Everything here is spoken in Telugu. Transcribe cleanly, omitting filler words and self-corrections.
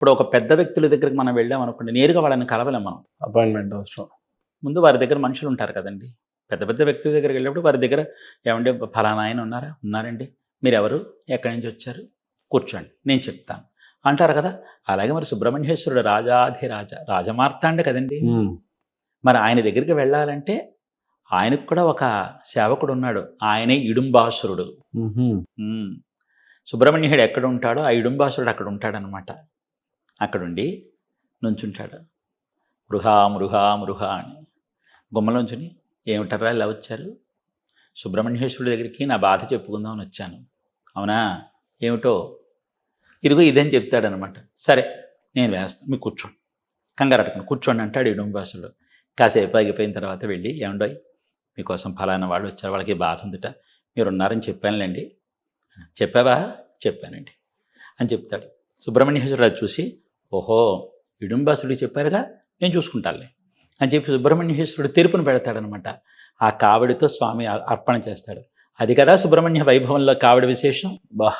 ఇప్పుడు ఒక పెద్ద వ్యక్తుల దగ్గరికి మనం వెళ్ళామనుకోండి, నేరుగా వాళ్ళని కలవలేం మనం. అపాయింట్మెంట్ అవసరం. ముందు వారి దగ్గర మనుషులుంటారు కదండీ! పెద్ద పెద్ద వ్యక్తుల దగ్గరికెళ్ళినప్పుడు వారి దగ్గర "ఏవండీ ఫలానా ఆయన ఉన్నారా?" "ఉన్నారండి." "మీరెవరు? ఎక్కడి నుంచొచ్చారు?" "కూర్చోండి. నేను చెప్తాను." అంటారు కదా! అలాగే మరి సుబ్రహ్మణ్యేశ్వరుడు రాజాధిరాజ, రాజమార్తాండ కదండీ! హ్మ్. మరి ఆయన దగ్గరికి వెళ్ళాలంటే ఆయనకు కూడా ఒక సేవకుడున్నాడు. ఆయనే ఇడుంబాసురుడు. హుహు. హ్మ్. సుబ్రహ్మణ్యుడు ఎక్కడుంటాడో ఆ ఇడుంబాసురుడు అక్కడుంటాడనమాట. అక్కడుండి నుంచుంటాడు. మృహా మృహా మృహా అని గుమ్మలోంచుని ఏమిటర్రా ఇలా వచ్చారు? సుబ్రహ్మణ్యేశ్వరుడి దగ్గరికి నా బాధ చెప్పుకుందామని వచ్చాను. అవునా? ఏమిటో? ఇదిగో ఇదని చెప్తాడనమాట. సరే నేను వేస్తాను. మీరు కూర్చోండి. కంగారటకండి కూర్చోండి అంటాడు ఇడుంబాసురుడు. కాసేపు ఆగిపోయిన తర్వాత వెళ్ళి ఏవండోయ్ మీకోసం ఫలానా వాళ్ళు వచ్చారు. వాళ్ళకి బాధ ఉందిట. మీరున్నారని చెప్పానులెండి. చెప్పావా? చెప్పానండి అని చెప్తాడు. సుబ్రహ్మణ్యేశ్వరుడు అది చూసి ఓహో! ఇడుంబాసురుడికి చెప్పారుగా నేను చూసుకుంటానులే అని చెప్పి సుబ్రహ్మణ్యేశ్వరుడు తెరుపున పెడతాడనమాట. ఆ కావడితో స్వామి అర్పణ చేస్తాడు. అది కదా సుబ్రహ్మణ్య వైభవంలో కావడి విశేషం. అబ్బా!